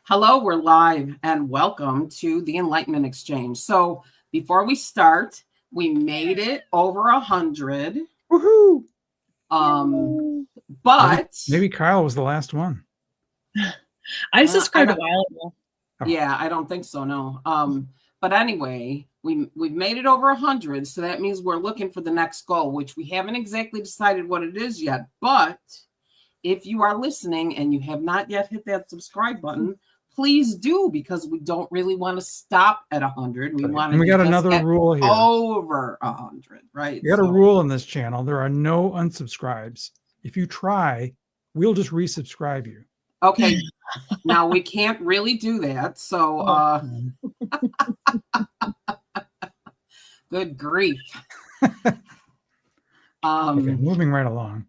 Hello, we're live and welcome to the Enlightenment Exchange. So before we start, we made it over 100. Woohoo! But maybe Kyle was the last one. I subscribed a while ago. Yeah, I don't think so, no. But anyway, we've made it over 100, so that means we're looking for the next goal, which we haven't exactly decided what it is yet. But if you are listening and you have not yet hit that subscribe button, please do, because we don't really want to stop at 100. We want to. We got another rule here. Over 100, right? We got a rule in this channel. There are no unsubscribes. If you try, we'll just resubscribe you. Okay. Now we can't really do that. So, good grief. Okay, moving right along.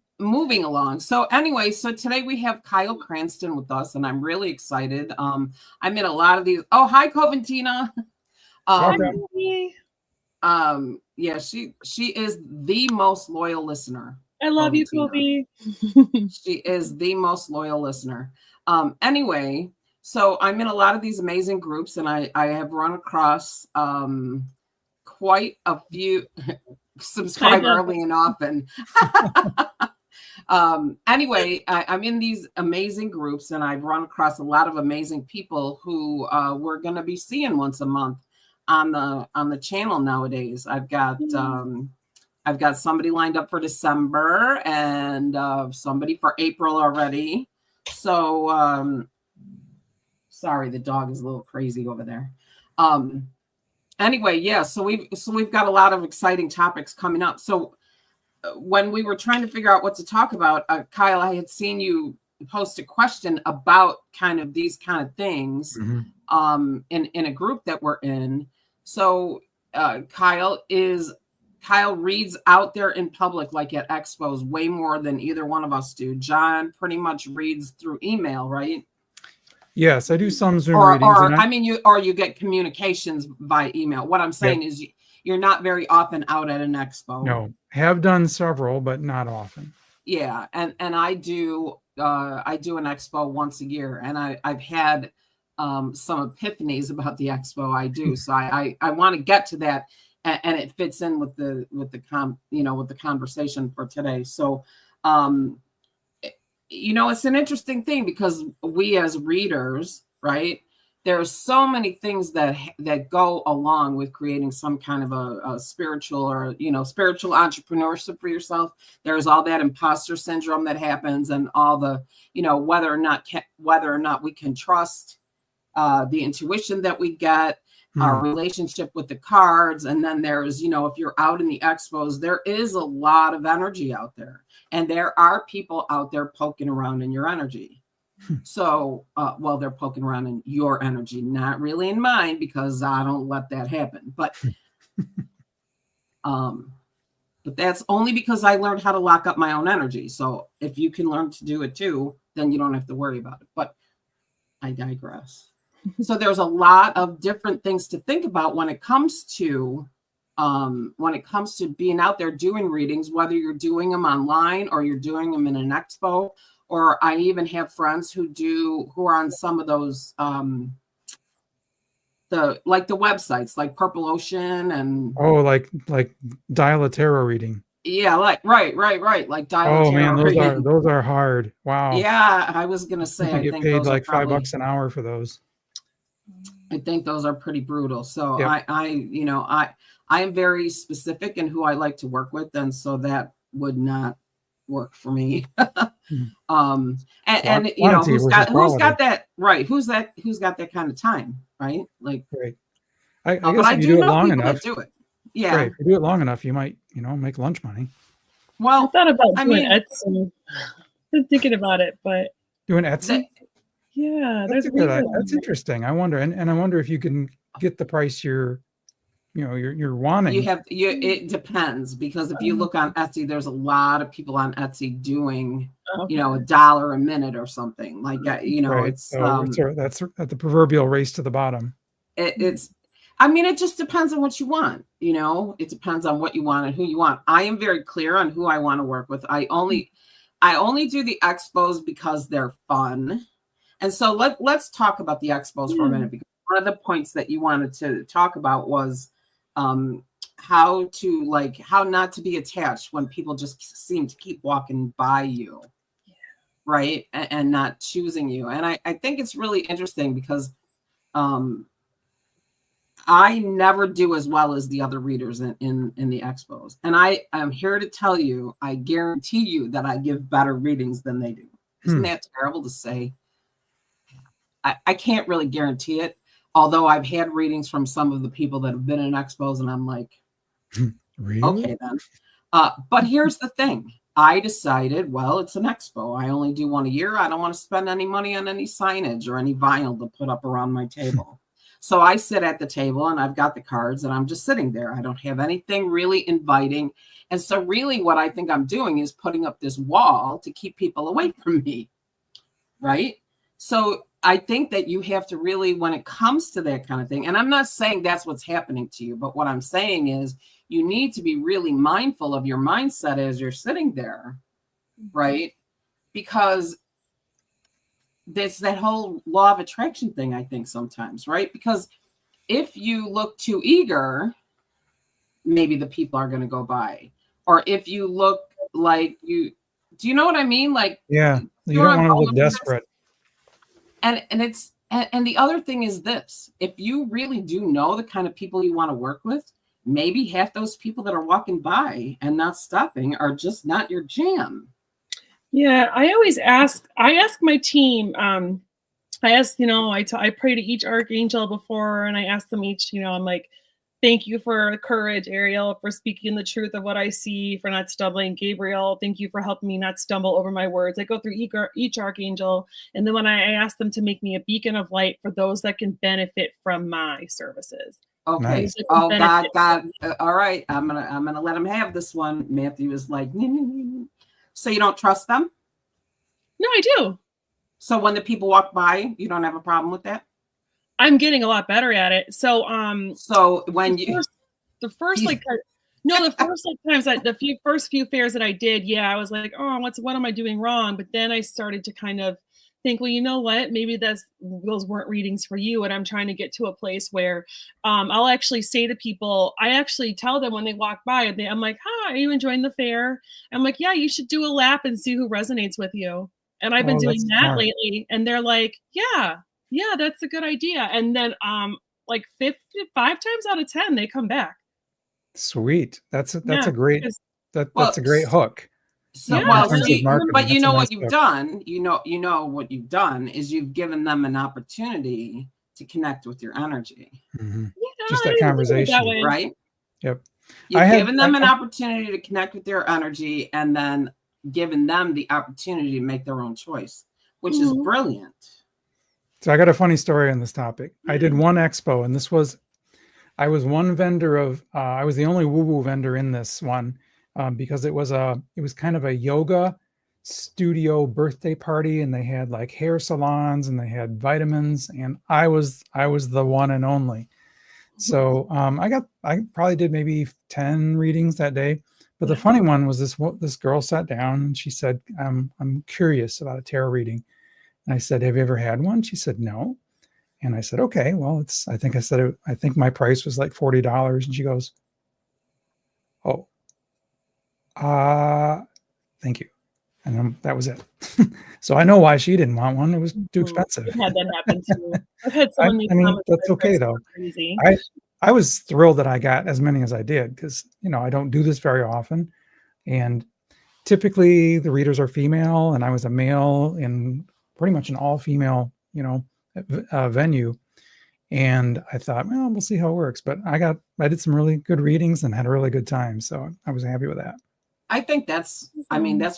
So anyway, so today we have Kyle Cranston with us, and I'm really excited. I'm in a lot of these. Oh, hi, Coventina. Yeah, she is the most loyal listener. I love you, Kobe. She is the most loyal listener. Anyway, so I'm in a lot of these amazing groups, and I have run across quite a few. Subscribe early and often. Anyway, I'm in these amazing groups, and I've run across a lot of amazing people who we're going to be seeing once a month on the channel nowadays. I've got somebody lined up for December and somebody for April already. So sorry, the dog is a little crazy over there. Anyway, yeah, so we've got a lot of exciting topics coming up. So when we were trying to figure out what to talk about, Kyle, I had seen you post a question about kind of these kind of things in a group that we're in. So Kyle reads out there in public, like at expos, way more than either one of us do. John pretty much reads through email, right? Yes, I do some Zoom readings. You get communications by email. What I'm saying is you're not very often out at an expo. No, have done several, but not often. Yeah, and I do an expo once a year, and I've had some epiphanies about the expo I do. So I want to get to that, and it fits in with the conversation for today. So it's an interesting thing, because we as readers, right, there's so many things that go along with creating some kind of a spiritual or spiritual entrepreneurship for yourself. There's all that imposter syndrome that happens, and all the whether or not we can trust the intuition that we get, our relationship with the cards. And then there's if you're out in the expos, there is a lot of energy out there, and there are people out there poking around in your energy. So, they're poking around in your energy, not really in mine, because I don't let that happen. But that's only because I learned how to lock up my own energy. So if you can learn to do it too, then you don't have to worry about it. But I digress. So there's a lot of different things to think about when it comes to being out there doing readings, whether you're doing them online or you're doing them in an expo. Or I even have friends who are on some of those the websites like Purple Ocean and like Dial a Tarot reading. Yeah, like right, like Dial a Tarot reading. Those are hard. Wow. Yeah, I was gonna say I think paid like $5 an hour for those. I think those are pretty brutal. So yep. I am very specific in who I like to work with, and so that would not work for me. Who's got that kind of time, right? Like, right. I guess if you do it long enough, do it. Yeah, right. If you do it long enough, you might make lunch money. Well, I thought about doing Etsy. I'm thinking about it, but doing Etsy. That's interesting. I wonder, and I wonder if you can get the price you're wanting. It depends, because if you look on Etsy, there's a lot of people on Etsy doing $1 a minute or something like that. Right. It's that's at the proverbial race to the bottom. It just depends on what you want. It depends on what you want and who you want. I am very clear on who I want to work with. I only do the expos because they're fun. And so let's talk about the expos for a minute, because one of the points that you wanted to talk about was how not to be attached when people just seem to keep walking by you, right? And not choosing you. And I think it's really interesting because I never do as well as the other readers in the expos. And I am here to tell you, I guarantee you that I give better readings than they do. Isn't that terrible to say? I can't really guarantee it, although I've had readings from some of the people that have been in expos, and I'm like, really? Okay then. But here's the thing. I decided, well, it's an expo. I only do one a year. I don't want to spend any money on any signage or any vinyl to put up around my table. So I sit at the table and I've got the cards and I'm just sitting there. I don't have anything really inviting. And so really what I think I'm doing is putting up this wall to keep people away from me, right? So I think that you have to really, when it comes to that kind of thing, and I'm not saying that's what's happening to you, but what I'm saying is you need to be really mindful of your mindset as you're sitting there, right? Because there's that whole law of attraction thing, I think sometimes, right? Because if you look too eager, maybe the people are going to go by. Or if you look like do you know what I mean? Like, yeah, you don't want to look desperate. And the other thing is this: if you really do know the kind of people you want to work with, maybe half those people that are walking by and not stopping are just not your jam. Yeah, I ask my team, I pray to each archangel before, and I ask them each, I'm like, thank you for courage, Ariel, for speaking the truth of what I see, for not stumbling. Gabriel, thank you for helping me not stumble over my words. I go through each archangel, and then when I ask them to make me a beacon of light for those that can benefit from my services. Okay. Nice. Oh God. All right. I'm gonna let him have this one. Matthew is like, so you don't trust them? No, I do. So when the people walk by, you don't have a problem with that? I'm getting a lot better at it. So when the first times the first few fairs that I did, I was like, oh, what am I doing wrong? But then I started to kind of think, well, you know what? Maybe those weren't readings for you. And I'm trying to get to a place where I'll actually say to people, I actually tell them when they walk by, I'm like, hi, are you enjoying the fair? I'm like, yeah, you should do a lap and see who resonates with you. And I've been doing that lately. And they're like, yeah, that's a good idea. And then like 55 times out of 10, they come back. Sweet. That's a great that's a great hook. So, but you know what you've done, you know what you've done is you've given them an opportunity to connect with your energy. Mm-hmm. Just that conversation, right? Yep. You've given them an opportunity to connect with their energy, and then given them the opportunity to make their own choice, which is brilliant. So I got a funny story on this topic. I did one expo, and I was one vendor of, I was the only woo-woo vendor in this one. Because it was kind of a yoga studio birthday party, and they had like hair salons and they had vitamins, and I was the one and only. So I probably did maybe 10 readings that day. But the funny one was this girl sat down and she said, I'm curious about a tarot reading. And I said, have you ever had one? She said, no. And I said, okay, well, I think my price was like $40. And she goes, oh, thank you. And that was it. So I know why she didn't want one. It was too expensive. I've had that happen too. I've had someone that's okay though. Crazy. I was thrilled that I got as many as I did, because I don't do this very often, and typically the readers are female, and I was a male in pretty much an all-female venue. And I thought, well, we'll see how it works. But I did some really good readings and had a really good time. So I was happy with that. I think that's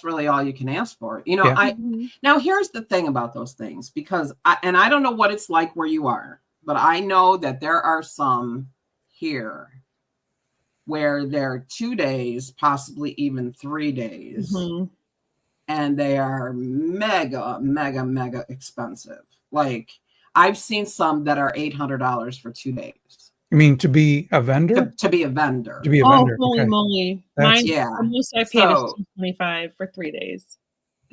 really all you can ask for. Now here's the thing about those things, because I don't know what it's like where you are, but I know that there are some here where they're 2 days, possibly even 3 days, and they are mega, mega, mega expensive. Like I've seen some that are $800 for 2 days. You mean to be a vendor? To be a vendor. To be a vendor. Holy moly. Mine, the most I paid is $225 for 3 days.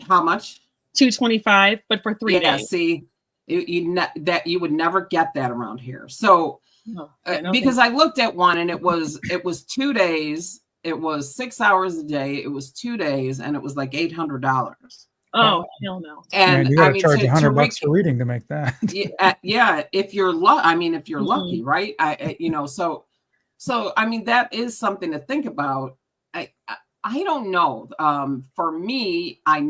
How much? $225, but for 3 days. See, That you would never get that around here. So because I looked at one and it was 2 days, it was 6 hours a day, it was 2 days, and it was like $800. Oh, hell no. And you got to charge $100 for reading to make that. Yeah, if you're lucky, right? So I mean, that is something to think about. I don't know. For me, I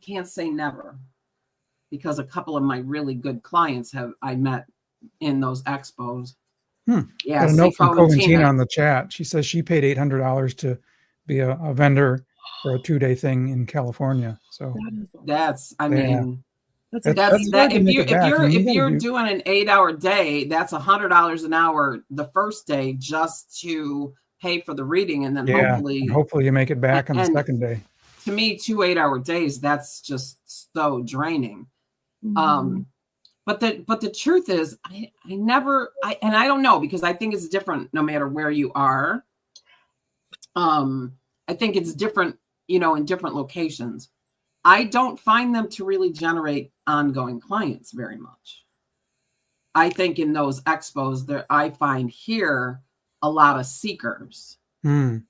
can't say never, because a couple of my really good clients I met in those expos. Yeah, got a note from Coventina on the chat. She says she paid $800 to be a vendor for a 2-day thing in California. So that's if you're doing an 8-hour day, that's $100 an hour the first day just to pay for the reading, and then hopefully you make it back on the second day. To me, 2 8-hour days, that's just so draining. But the truth is, I don't know, because I think it's different no matter where you are. I think it's different, in different locations. I don't find them to really generate ongoing clients very much. I think in those expos I find here a lot of seekers. Not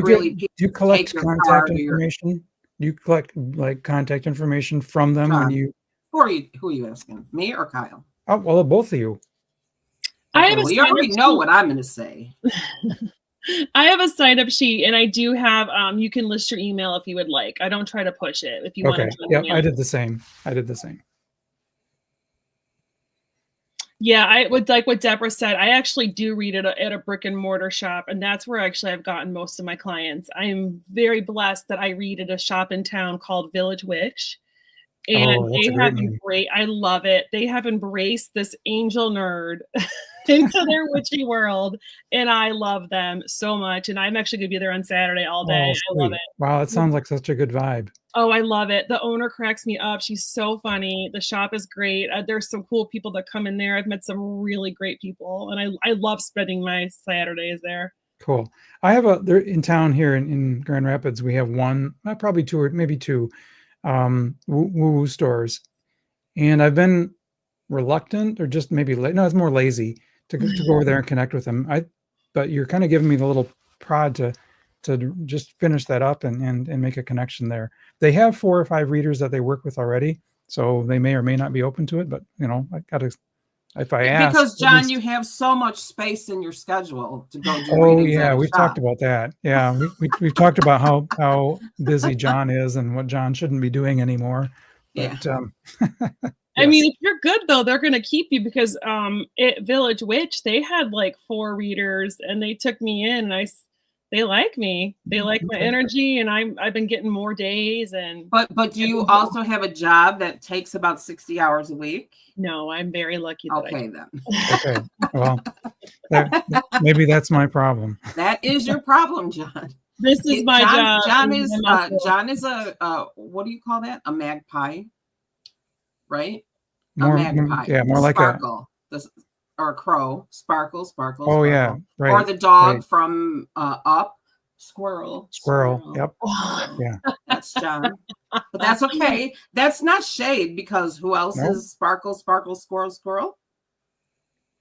really. Do you collect contact information? Do you collect contact information from them when you? Who are you asking? Me or Kyle? Oh, well, both of you. You already know what I'm going to say. I have a sign-up sheet, and I do have. You can list your email if you would like. I don't try to push it. If you want to. Yeah, I did the same. Yeah, I would like what Deborah said. I actually do read at a brick and mortar shop, and that's where actually I've gotten most of my clients. I am very blessed that I read at a shop in town called Village Witch. And they have I love it. They have embraced this angel nerd into their witchy world, and I love them so much. And I'm actually going to be there on Saturday all day. I love it. Wow, that sounds like such a good vibe. Oh, I love it. The owner cracks me up. She's so funny. The shop is great. There's some cool people that come in there. I've met some really great people, and I love spending my Saturdays there. Cool. I have there in town here in Grand Rapids. We have one, probably two, or maybe two woo-woo stores, and I've been reluctant, or just maybe it's more lazy to go over there and connect with them. But you're kind of giving me the little prod to just finish that up and make a connection there. They have 4 or 5 readers that they work with already, so they may or may not be open to it. But I gotta, if I ask, because John, you have so much space in your schedule to go do. Oh yeah, we've talked about that. Yeah, we've talked about how busy John is and what John shouldn't be doing anymore. But, yeah. I mean, if you're good though, they're going to keep you, because at Village Witch they had like 4 readers, and they took me in, and they like me. They like my energy, and I've been getting more days. And but do you also have a job that takes about 60 hours a week? No, I'm very lucky. Then. Okay. Well, maybe that's my problem. That is your problem, John. This is my job. John is a what do you call that? A magpie, right? More, a magpie. Yeah, more like Sparkle. Or a crow. Sparkle. Oh, Sparkle. yeah, right. Or the dog from Up. Squirrel. Yep. Yeah. That's John. But that's okay. That's not shade, because who else is Sparkle, Squirrel?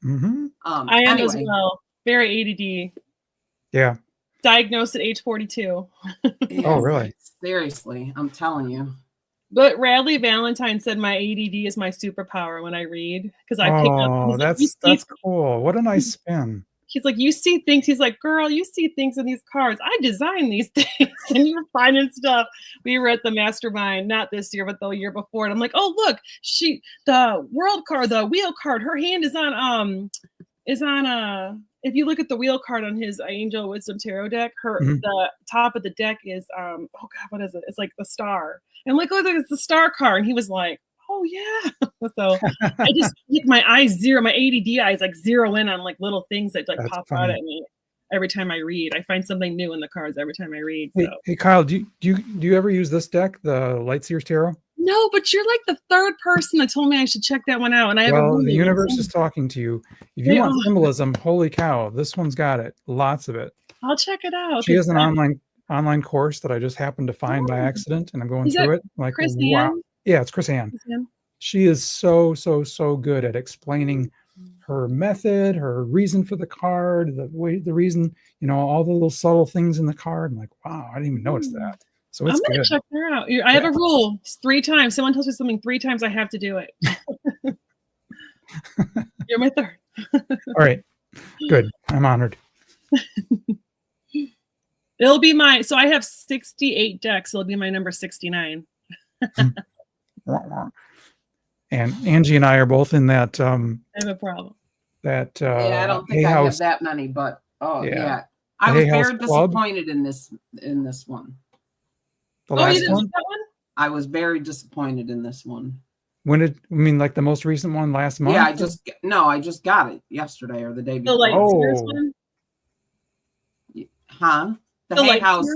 Mm-hmm. I am as well. Very ADD. Yeah. Diagnosed at age 42. Oh, really? Seriously, I'm telling you. But Radley Valentine said my ADD is my superpower when I read, because I pick up. Oh, that's cool. What a nice spin. He's like, you see things. He's like, girl, you see things in these cards. I design these things, and you're finding stuff. We were at the mastermind, not this year, but the year before. And I'm like, oh, look, the world card, the wheel card, her hand is on if you look at the wheel card on his Angel Wisdom Tarot deck, the top of the deck is, oh God, what is it? It's like the star. And like, look, it's the star card. And he was like, oh yeah. So I just like my ADD eyes like zero in on like little things that like pop out at me every time I read. I find something new in the cards every time I read. So. Hey Kyle, do you ever use this deck, the Lightseers Tarot? No, but you're like the 3rd person that told me I should check that one out. And I have the universe is talking to you. If you want symbolism, holy cow, this one's got it. Lots of it. I'll check it out. She has an online course that I just happened to find by accident, and I'm going through it. Like, Chris wow. Ann? Yeah, it's Chris Ann. She is so good at explaining her method, her reason for the card, the reason, all the little subtle things in the card. I'm like, wow, I didn't even notice that. So it's I'm gonna good. check her out. I have a rule. It's 3 times. Someone tells me something 3 times, I have to do it. You're my third. All right. Good. I'm honored. It'll be so I have 68 decks. It'll be my number 69. And Angie and I are both in that. I have a problem. That I don't think I have that many, but yeah. I was very disappointed in this one. The last one? That one? I was very disappointed in this one. When like the most recent one last month? Yeah, I just got it yesterday or the day before. One? Huh? The Hay House,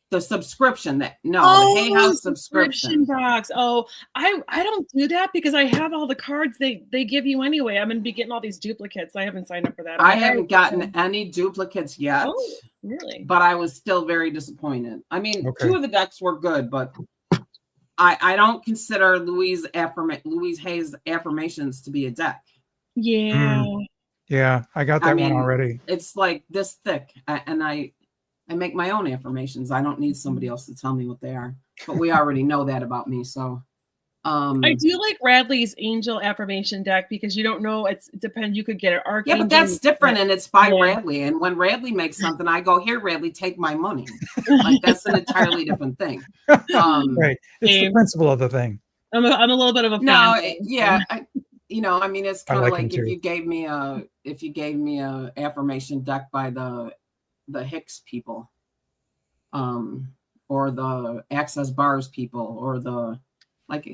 the subscription the Hay House subscription box. Oh, I don't do that because I have all the cards they give you anyway. I'm gonna be getting all these duplicates. I haven't signed up for that. I haven't gotten any duplicates yet. Oh, really? But I was still very disappointed. I mean, 2 of the decks were good, but I don't consider Louise Hay's affirmations to be a deck. Yeah. Yeah, I got that one already. It's like this thick, and I make my own affirmations. I don't need somebody else to tell me what they are. But we already know that about me. So I do like Radley's Angel affirmation deck because you don't know. It depends. You could get an Archangel. Yeah, but that's different, and it's by Radley. And when Radley makes something, I go, here, Radley, take my money. Like that's an entirely different thing. Right. It's the principle of the thing. I'm a little bit of a fan. No, yeah. I mean, it's kind of like if you gave me a affirmation deck by the Hicks people, or the Access Bars people, or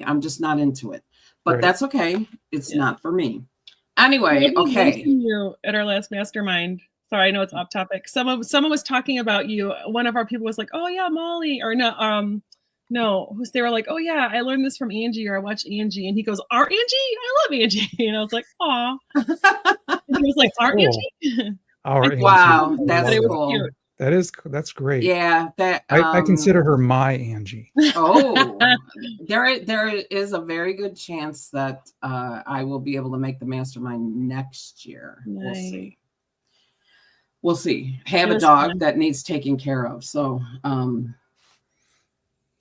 I'm just not into it. But that's okay. It's not for me. Anyway, okay. You at our last mastermind. Sorry, I know it's off topic. Someone was talking about you. One of our people was like, "Oh yeah, Molly," or no, they were like, "Oh yeah, I learned this from Angie, or I watched Angie," and he goes, "Our Angie? I love Angie," and I was like, "Aw." And he was like, "Our Angie?" Wow, that's cool. Cute. That's great. Yeah, I consider her my Angie. Oh, there is a very good chance that I will be able to make the mastermind next year. Nice. We'll see. Have a dog that needs taking care of. So,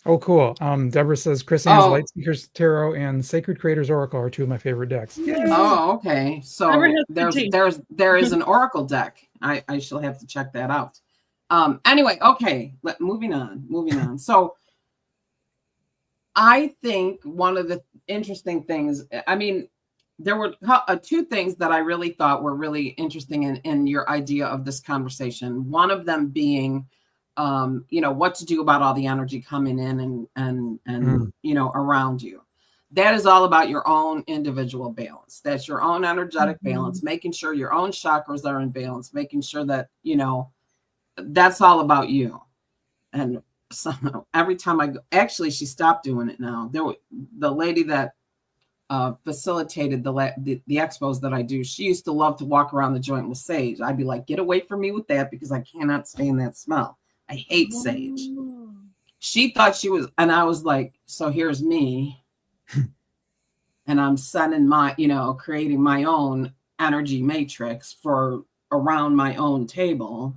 oh, cool. Deborah says Christine's Lightseekers Tarot and Sacred Creators Oracle are 2 of my favorite decks. Yay. Oh, okay. So there is an Oracle deck. I shall have to check that out. Anyway, okay. Moving on. So I think one of the interesting things, I mean, there were 2 things that I really thought were really interesting in your idea of this conversation. One of them being, what to do about all the energy coming in and around you. That is all about your own individual balance. That's your own energetic balance, making sure your own chakras are in balance, making sure that, that's all about you. And so every time I go, actually, she stopped doing it now. The lady that facilitated the expos that I do, she used to love to walk around the joint with sage. I'd be like, get away from me with that because I cannot stand that smell. I hate sage. She thought she was, and I was like, so here's me. And I'm sending creating my own energy matrix for around my own table.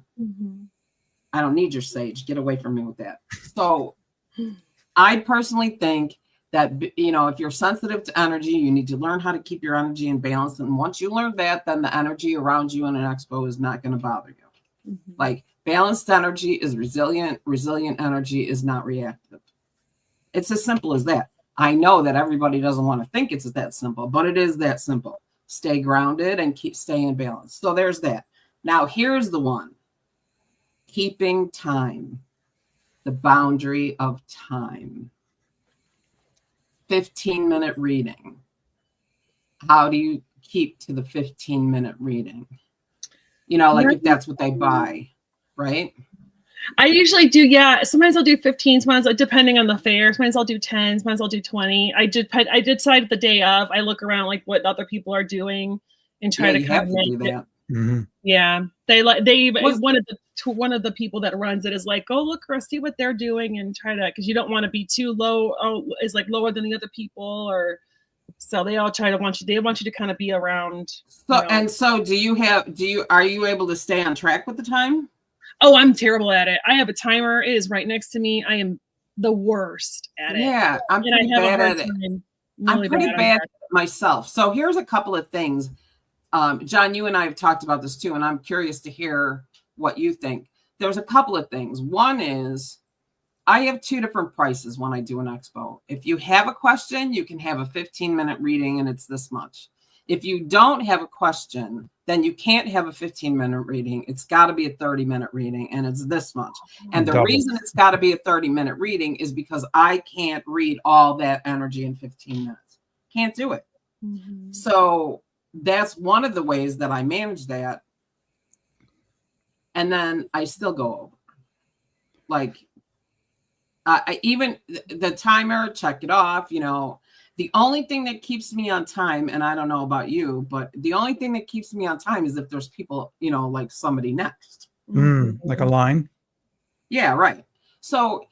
I don't need your sage. Get away from me with that. So I personally think that, if you're sensitive to energy, you need to learn how to keep your energy in balance. And once you learn that, then the energy around you in an expo is not going to bother you. Like balanced energy is resilient. Resilient energy is not reactive. It's as simple as that. I know that everybody doesn't want to think it's that simple, but it is that simple. Stay grounded and stay in balance. So there's that. Now here's the one. Keeping time, the boundary of time. 15-minute reading. How do you keep to the 15-minute reading? If that's what they buy, right? I usually do, yeah. Sometimes I'll do 15, sometimes depending on the fair. Sometimes I'll do 10, sometimes I'll do 20. I decide the day of. I look around like what other people are doing and try to kind of do that. Yeah, one of the people that runs it is like, go look or see what they're doing and try to, because you don't want to be too low. Oh, is like lower than the other people, or So they all they want you to kind of be around. So, and so are you able to stay on track with the time? Oh, I'm terrible at it. I have a timer. It is right next to me. I am the worst at it. Yeah, I'm pretty bad at it. Really I'm pretty bad at it myself. So here's a couple of things. John, you and I have talked about this too, and I'm curious to hear what you think. There's a couple of things. One is I have two different prices when I do an expo. If you have a question, you can have a 15-minute reading and it's this much. If you don't have a question, then you can't have a 15-minute reading. It's got to be a 30-minute reading and it's this much. And the reason it's got to be a 30-minute reading is because I can't read all that energy in 15 minutes. Can't do it. Mm-hmm. So that's one of the ways that I manage that. And then I still go over. Like, I even the timer, check it off, the only thing that keeps me on time, and I don't know about you, but the only thing that keeps me on time is if there's people, like somebody next. Like a line? Yeah, right. So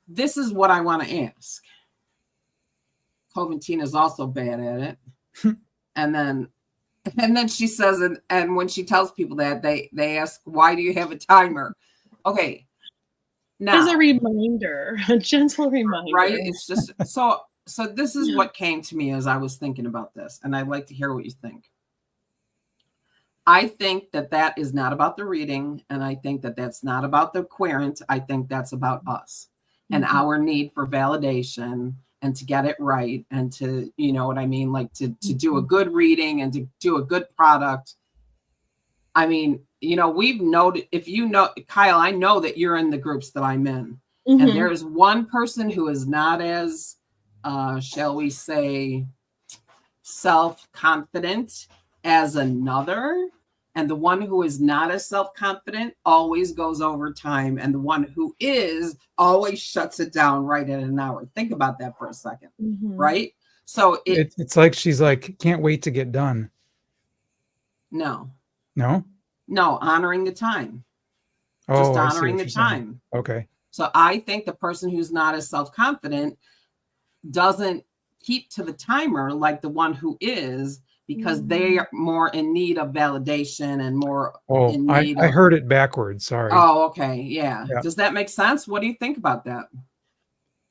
this is what I want to ask. Coventina is also bad at it. And then she says, and when she tells people that, they ask, why do you have a timer? Okay. Now, as a reminder, a gentle reminder. Right? It's just so this is what came to me as I was thinking about this, and I'd like to hear what you think. I think that is not about the reading, and I think that's not about the querent. I think that's about us and our need for validation and to get it right and to, you know what I mean? Like to do a good reading and to do a good product. I mean, we've noted, if Kyle, I know that you're in the groups that I'm in. Mm-hmm. And there is one person who is not as, shall we say, self-confident as another. And the one who is not as self-confident always goes over time. And the one who is always shuts it down right at an hour. Think about that for a second, right? So it's like she's like, can't wait to get done. No, honoring the time. Just honoring the time. Okay. So I think the person who's not as self-confident doesn't keep to the timer like the one who is, because they are more in need of validation and more in need I heard it backwards. Sorry. Oh, okay. Yeah. Does that make sense? What do you think about that?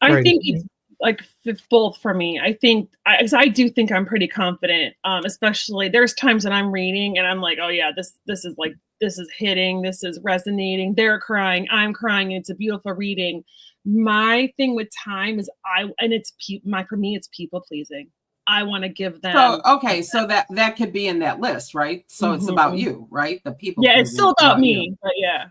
I think it's like it's both for me. I think I do think I'm pretty confident. Especially there's times when I'm reading and I'm like, oh yeah, this is hitting, this is resonating. They're crying, I'm crying. It's a beautiful reading. My thing with time is for me, it's people pleasing. I want to give them. So that could be in that list, right? So it's about you, right? The people. Yeah, it's still about me, but yeah.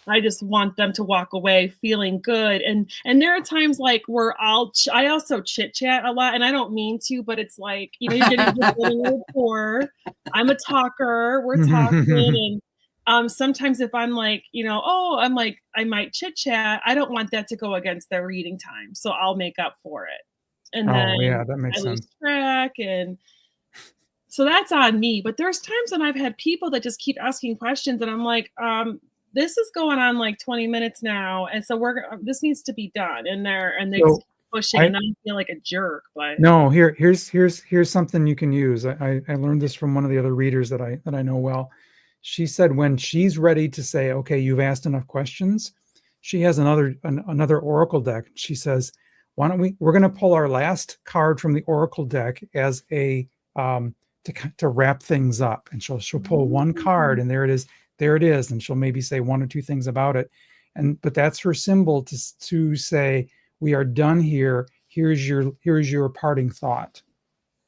I just want them to walk away feeling good. And there are times like where I also chit chat a lot, and I don't mean to, but it's like, you're getting just a little rapport. I'm a talker. We're talking. And sometimes if I'm like, I might chit chat. I don't want that to go against their reading time. So I'll make up for it. And then that makes sense. Lose track. And so that's on me. But there's times when I've had people that just keep asking questions and I'm like, this is going on like 20 minutes now. And so this needs to be done. And they just keep pushing and I feel like a jerk. But no, here's something you can use. I learned this from one of the other readers that I know well. She said when she's ready to say, okay, you've asked enough questions, she has another Oracle deck. She says, we're going to pull our last card from the Oracle deck as a to wrap things up. And she'll pull one card and there it is. And she'll maybe say one or two things about it. But that's her symbol to say, we are done here. Here's your parting thought.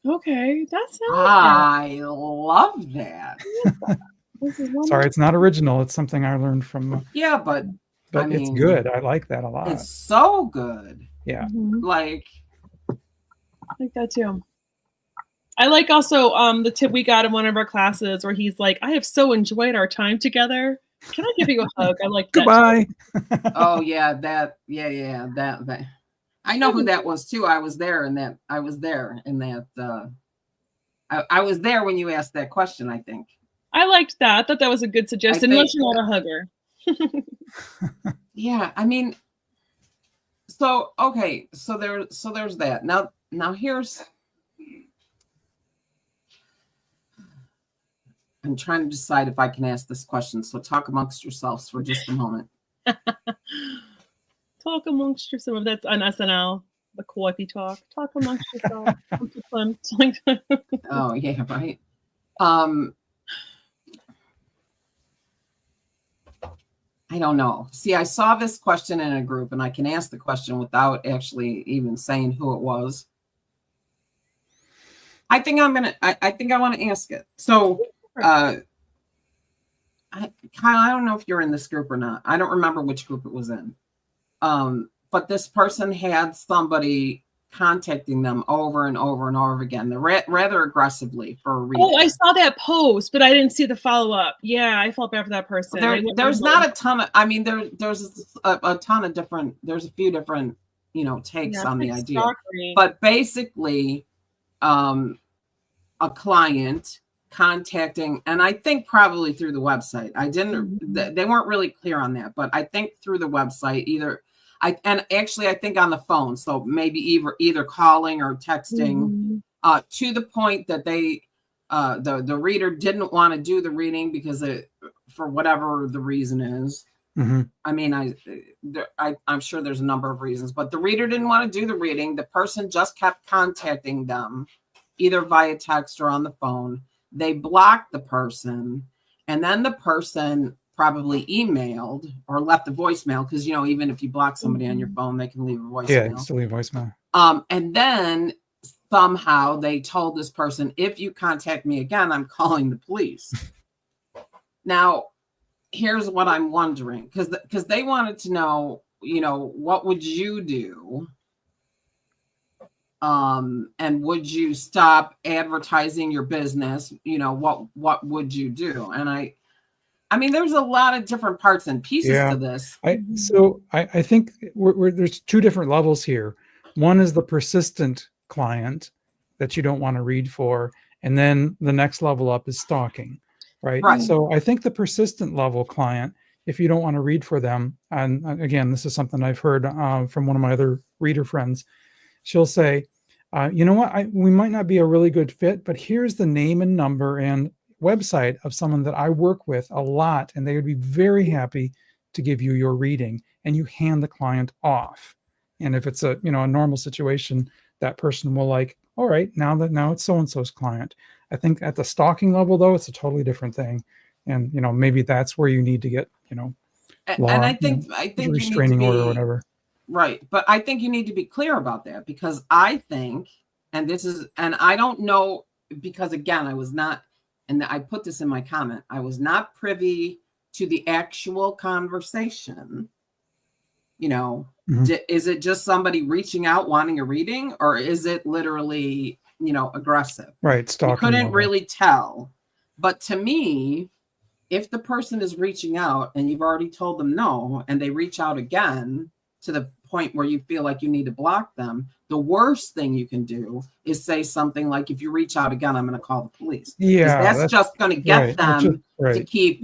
Okay. I love that. Sorry, it's not original. It's something I learned from. Yeah, but it's good. I like that a lot. It's so good. Yeah. I like that too. I like also the tip we got in one of our classes where he's like, I have so enjoyed our time together. Can I give you a hug? I like that. Goodbye. Oh yeah, that. I know who that was too. I was there in that. I was there when you asked that question, I think. I liked that. I thought that was a good suggestion. Unless you're not a hugger. Yeah, I mean, so there's that. Now here's I'm trying to decide if I can ask this question. So talk amongst yourselves for just a moment. Talk amongst yourself. That's on SNL. The coffee talk. Talk amongst yourself. Oh yeah, right. I don't know. See, I saw this question in a group, and I can ask the question without actually even saying who it was. I think I think I want to ask it. So, Kyle, I don't know if you're in this group or not. I don't remember which group it was in. But this person had somebody contacting them over and over and over again, rather aggressively for a reason. Oh, I saw that post, but I didn't see the follow-up. Yeah, I felt bad for that person. There's not a ton of, I mean, there's a ton of different, there's a few different, takes on the idea. Stalkery. But basically, a client contacting, and I think probably through the website. They weren't really clear on that, but I think through the website, and actually I think on the phone. So maybe either calling or texting, to the point that they, the reader didn't want to do the reading because for whatever the reason is. Mm-hmm. I mean, I'm sure there's a number of reasons, but the reader didn't want to do the reading. The person just kept contacting them, either via text or on the phone. They blocked the person, and then the person probably emailed or left a voicemail, because even if you block somebody on your phone, they can leave a voicemail. Yeah, you can still leave a voicemail. And then somehow they told this person, if you contact me again, I'm calling the police. Now, here's what I'm wondering, because they wanted to know, what would you do? And would you stop advertising your business? What would you do? And I mean, there's a lot of different parts and pieces to this. I think there's two different levels here. One is the persistent client that you don't want to read for. And then the next level up is stalking, right? So I think the persistent level client, if you don't want to read for them, and again, this is something I've heard from one of my other reader friends, she'll say, you know what, we might not be a really good fit, but here's the name and number and website of someone that I work with a lot, and they would be very happy to give you your reading, and you hand the client off. And if it's a normal situation, that person will all right, now it's so-and-so's client. I think at the stalking level, though, it's a totally different thing. And maybe that's where you need to get law, and I think restraining order or whatever. Right. But I think you need to be clear about that, because I think, and I don't know, because again, I was not, and I put this in my comment, I was not privy to the actual conversation. Is it just somebody reaching out wanting a reading, or is it literally, aggressive? Right. Stalking. You couldn't really tell. But to me, if the person is reaching out and you've already told them no, and they reach out again to the point where you feel like you need to block them, the worst thing you can do is say something like, if you reach out again, I'm going to call the police. Yeah, that's just going to get them to keep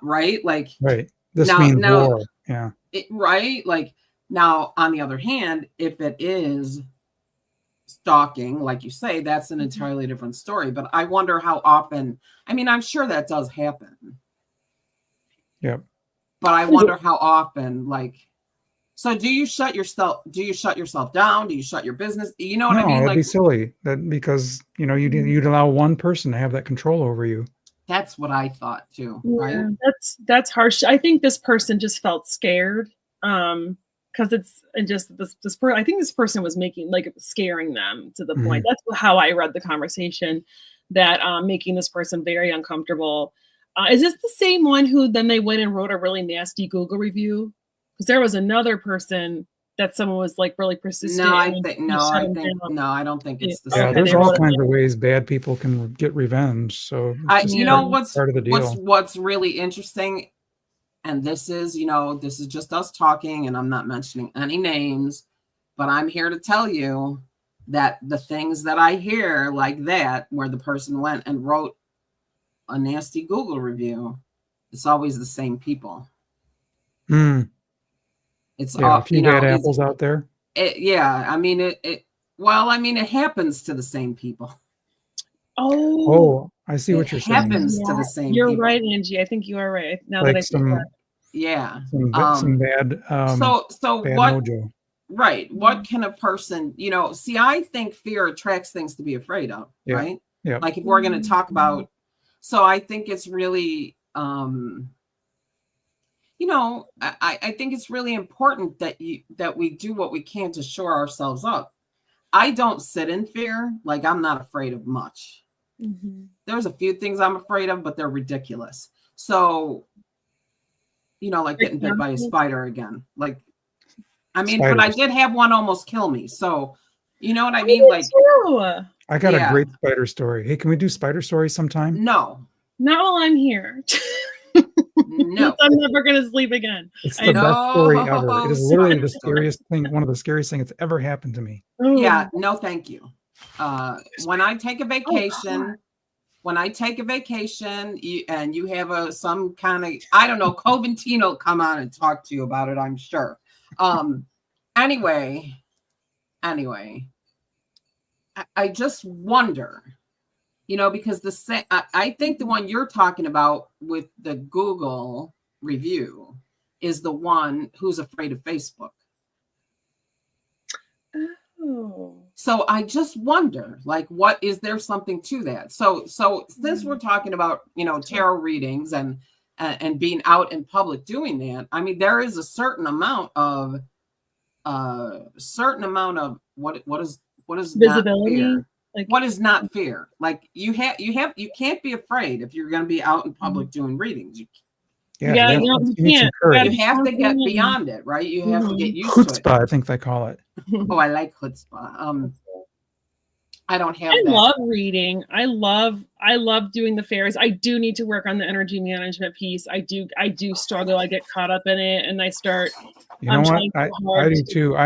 right. This means war. Yeah. Now, on the other hand, if it is stalking, like you say, that's an entirely different story. But I wonder how often. I mean, I'm sure that does happen. Yeah. But I wonder how often. So do you shut yourself down? Do you shut your business? You know what I mean? That'd be silly. Because you'd allow one person to have that control over you. That's what I thought too. Yeah, right? That's harsh. I think this person just felt scared. Because I think this person was scaring them to the point. That's how I read the conversation, that making this person very uncomfortable. Is this the same one who then they went and wrote a really nasty Google review? Because there was another person that someone was really persistent. I don't think it's the same. Yeah, there's all kinds of ways bad people can get revenge. So what's part of the deal. What's really interesting, and this is just us talking, and I'm not mentioning any names, but I'm here to tell you that the things that I hear like that, where the person went and wrote a nasty Google review, it's always the same people. It's a few bad apples out there. It happens to the same people. Oh, I see It what you're saying. happens to yeah. the same You're people. right, Angie. I think you are right. Now that Like I think about Yeah. some bad So bad what? mojo. Right. What can a person, see, I think fear attracts things to be afraid of, Yeah. right? Yeah. Like if we're going to talk about, so I think it's really, I think it's really important that we do what we can to shore ourselves up. I don't sit in fear. Like I'm not afraid of much. There's a few things I'm afraid of, but they're ridiculous. So, like getting bit by a spider again. Like, I mean, Spiders. but I did have one almost kill me. So, you know what I I mean? did Like, too. I got yeah. a great spider story. Hey, can we do spider stories sometime? No. Not while I'm here. No. I'm never going to sleep again. It's the best story ever. It is literally the spider story. scariest thing, one of the scariest things that's ever happened to me. Yeah, no, thank you. When I take a vacation, and you have some kind of, I don't know, Coventino will come on and talk to you about it, I'm sure. Anyway, I just wonder, because I think the one you're talking about with the Google review is the one who's afraid of Facebook. Oh. So I just wonder, like, what is there something to that? So since we're talking about, tarot readings and being out in public doing that, I mean, there is a certain amount of what is visibility. Not fear? Like what is not fear? Like you can't be afraid if you're going to be out in public doing readings. You can't. You have to get beyond it, right? You have to get used to it. Chutzpah, I think they call it. Oh, I like chutzpah. I don't have that. Love reading. I love doing the fairs. I do need to work on the energy management piece. I do struggle. I get caught up in it and I start. You know what? I do too.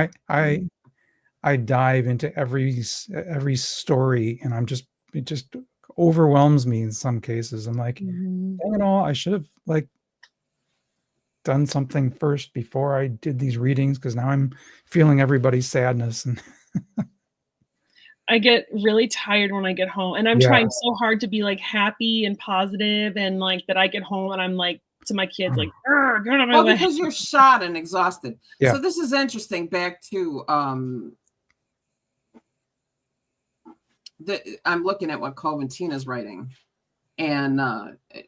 I dive into every story and it just overwhelms me in some cases. I'm like, I should have done something first before I did these readings, because now I'm feeling everybody's sadness. And I get really tired when I get home, and I'm trying so hard to be like happy and positive, and like that I get home and I'm like to my kids like, get out of my way. Because you're shot and exhausted. Yeah. So this is interesting. Back to I'm looking at what Coventina's writing, and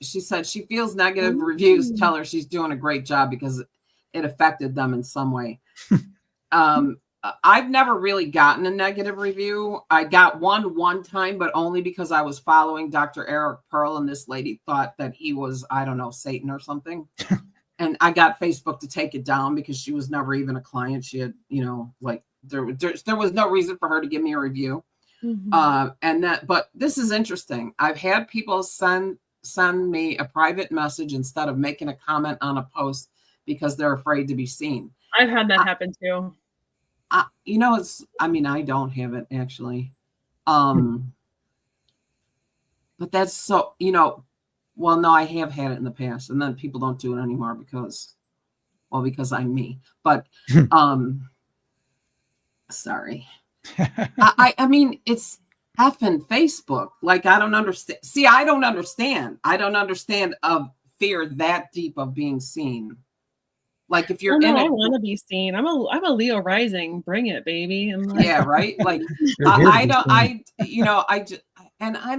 she said she feels negative reviews tell her she's doing a great job because it affected them in some way. I've never really gotten a negative review. I got one time, but only because I was following Dr. Eric Pearl, and this lady thought that he was, I don't know, Satan or something. And I got Facebook to take it down because she was never even a client. She had, there was no reason for her to give me a review. But this is interesting. I've had people send me a private message instead of making a comment on a post because they're afraid to be seen. I've had that happen too. I don't have it actually. But that's so, well, no, I have had it in the past, and then people don't do it anymore because I'm me. But sorry. I mean, it's effing Facebook. Like, I don't understand. See, I don't understand. I don't understand of fear that deep of being seen. Like if you're in it, I want to be seen. I'm a Leo rising. Bring it, baby. Yeah, right. Like I don't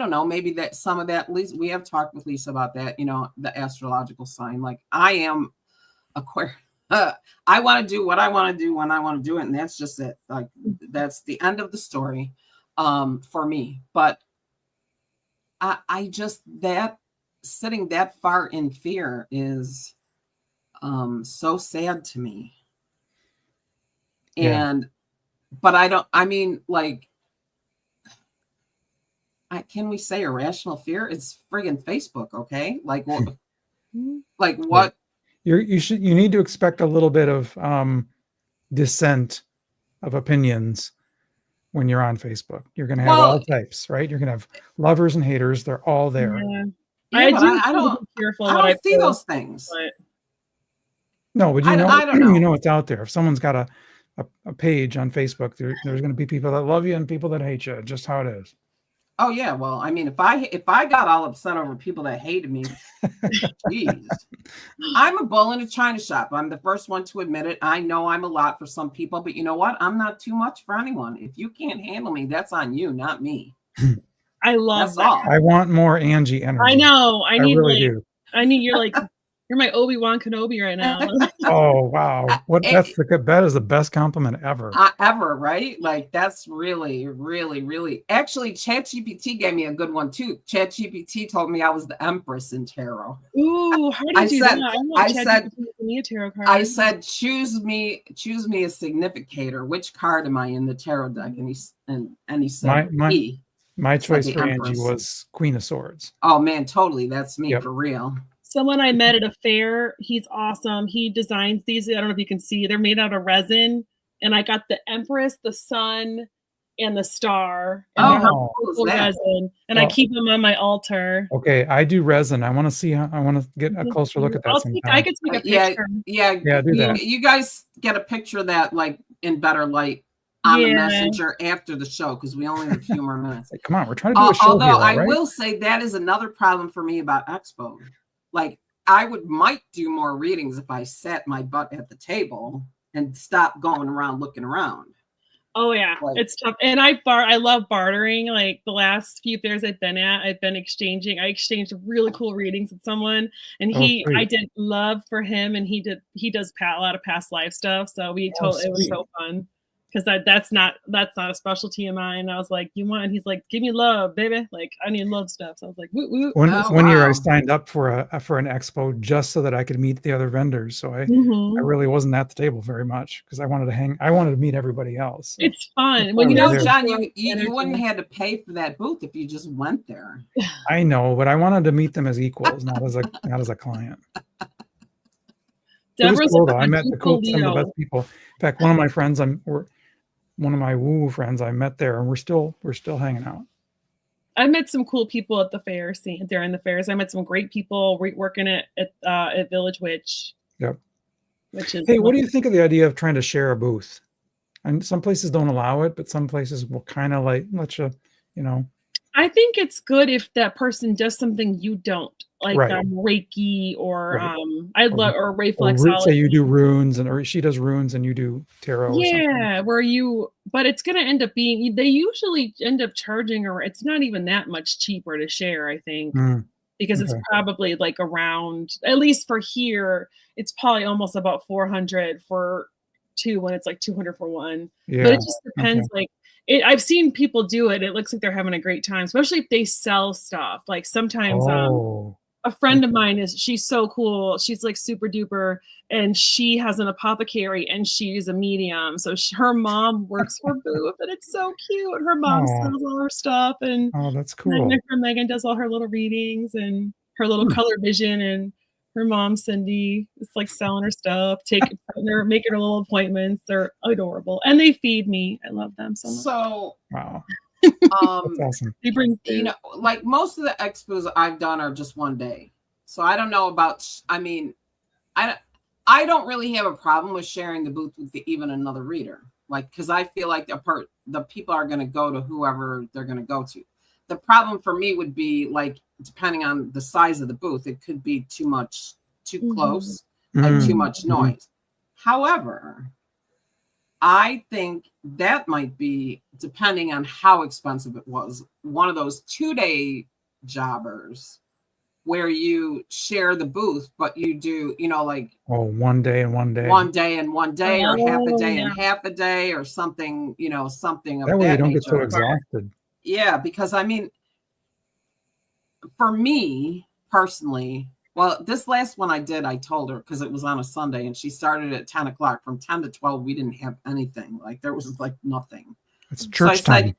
know. Maybe that some of that. Lisa, we have talked with Lisa about that. The astrological sign. Like I am Aquarius. I want to do what I want to do when I want to do it, and that's just it. Like that's the end of the story, for me. But I just that sitting that far in fear is so sad to me. But can we say irrational fear? It's friggin' Facebook, okay? Like what? You need to expect a little bit of dissent of opinions when you're on Facebook. You're going to have all types, right? You're going to have lovers and haters. They're all there. I don't see those things. No, but I don't know. You know it's out there. If someone's got a page on Facebook, there's going to be people that love you and people that hate you. Just how it is. Oh yeah, well, I mean, if I got all upset over people that hated me, jeez. I'm a bull in a china shop. I'm the first one to admit it. I know I'm a lot for some people, but you know what? I'm not too much for anyone. If you can't handle me, that's on you, not me. I love That's that. all. I want more Angie energy. I know. I need really like do. I need you're my Obi-Wan Kenobi right now. Oh wow! That is the best compliment ever. Ever, right? Like that's really, really, really. Actually, ChatGPT gave me a good one too. ChatGPT told me I was the Empress in tarot. Ooh, how do you do that? I want ChatGPT to give me a tarot card. I said, choose me a significator. Which card am I in the tarot deck? And he said, my choice for Angie was Queen of Swords. Oh man, totally. That's me for real. Someone I met at a fair, he's awesome. He designs these. I don't know if you can see. They're made out of resin. And I got the Empress, the Sun, and the Star. And resin. And I keep them on my altar. Okay, I do resin. I want to see. I want to get a closer look at that sometime. I could take a picture. Yeah, do that. You guys get a picture of that like in better light on the messenger after the show, because we only have a few more minutes. Come on, we're trying to do a show although here, I will say that is another problem for me about Expo. Like I might do more readings if I sat my butt at the table and stop going around looking around. Oh yeah, it's tough. And I love bartering. Like the last few fairs I've been at, I've been exchanging. I exchanged really cool readings with someone, and I did love for him, and he does a lot of past life stuff. So it was so fun. Because that's not a specialty of mine. I was like, you want? And he's like, give me love, baby. Like I need love stuff. So I was like, woo woo. One year I signed up for an expo just so that I could meet the other vendors. So I really wasn't at the table very much because I wanted to hang. I wanted to meet everybody else. So. It's fun. Well, John, you wouldn't have had to pay for that booth if you just went there. I know, but I wanted to meet them as equals, not as a client. It was cool though. I met some of the best people. In fact, one of my friends, one of my woo friends I met there, and we're still hanging out. I met some cool people at the fair during the fairs. I met some great people working at Village Witch. Yep. Hey, what do you think of the idea of trying to share a booth? And some places don't allow it, but some places will kind of like let you, I think it's good if that person does something you don't, like Reiki or or reflexology. Say you do runes, or she does runes and you do tarot. Yeah, but it's going to end up being, they usually end up charging, or it's not even that much cheaper to share, I think, because it's probably like around, at least for here, it's probably almost about 400 for two when it's like 200 for one. Yeah. But it just depends, I've seen people do it. It looks like they're having a great time, especially if they sell stuff. Like sometimes a friend of mine she's so cool. She's like super duper, and she has an apothecary and she's a medium. So her mom works for Booth, and it's so cute. Her mom sells all her stuff, and that's cool. My friend Megan does all her little readings and her little color vision, and her mom Cindy is like selling her stuff, making her little appointments. They're adorable, and they feed me. I love them so much. So wow. That's awesome. They bring like most of the expos I've done are just one day. So I don't know about, I don't really have a problem with sharing the booth with even another reader. Like, because I feel like the people are going to go to whoever they're going to go to. The problem for me would be like, depending on the size of the booth, it could be too close, like too much noise. However, I think that might be, depending on how expensive it was, one of those 2-day jobbers where you share the booth, but you do, 1 day and 1 day. 1 day and 1 day, or half a day and half a day, or something, something of that way you don't nature. get so exhausted. Yeah, because for me personally, well, this last one I did, I told her, because it was on a Sunday and she started at 10 o'clock. From 10 to 12, we didn't have anything. Like there was like nothing. It's church time.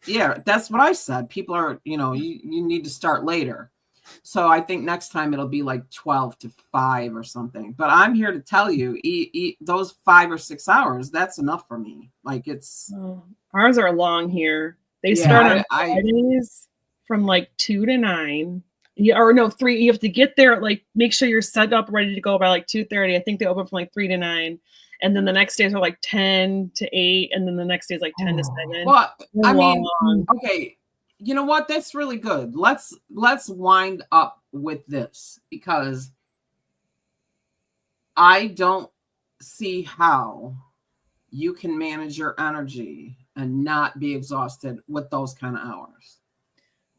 Yeah, that's what I said. People are, you need to start later. So I think next time it'll be like 12 to 5 or something. But I'm here to tell you, those 5 or 6 hours, that's enough for me. Like it's. Ours are long here. They start on Fridays from like 2 to 9. Or no, 3. You have to get there at make sure you're set up ready to go by like 2:30. I think they open from like 3 to 9. And then the next days are like 10 to 8. And then the next day is like 10 to 7. Well, okay. you know what? That's really good. Let's wind up with this, because I don't see how you can manage your energy and not be exhausted with those kind of hours.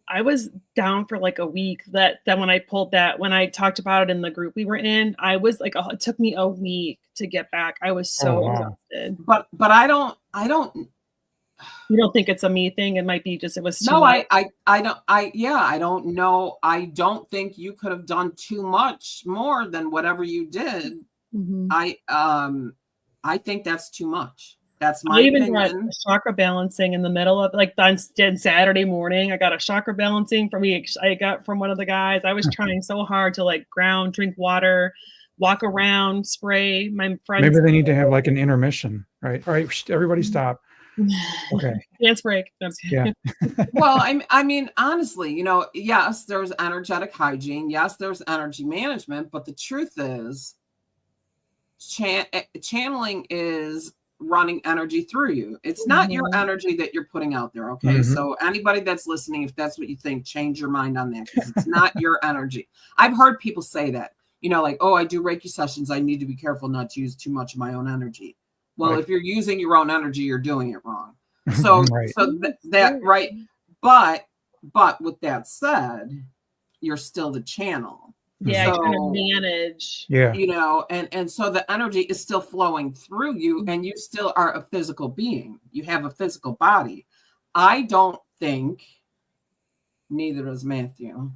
I was down for like a week. That when I pulled that, when I talked about it in the group we were in, I was like, oh, it took me a week to get back. I was so exhausted. But I don't. You don't think it's a me thing? It might be just it was too No, much. I don't. I don't know. I don't think you could have done too much more than whatever you did. Mm-hmm. I think that's too much. That's my I even opinion. got chakra balancing in the middle of like on Saturday morning. I got a chakra balancing from I got from one of the guys. I was trying so hard to like ground, drink water, walk around, spray. My friends. Maybe they need to have like an intermission, right? All right, everybody stop. Okay. Dance break. Yeah. Well, I mean, honestly, you know, yes, there's energetic hygiene. Yes, there's energy management. But the truth is, channeling is running energy through you. It's not your energy that you're putting out there. Okay. So anybody that's listening, if that's what you think, change your mind on that, because it's not your energy. I've heard people say that, you know, like, oh, I do Reiki sessions, I need to be careful not to use too much of my own energy. Well, if you're using your own energy, you're doing it wrong. So that right. But with that said, you're still the channel. Yeah, so, trying to manage. Yeah. You know, and so the energy is still flowing through you, and you still are a physical being. You have a physical body. I don't think, neither does Matthew,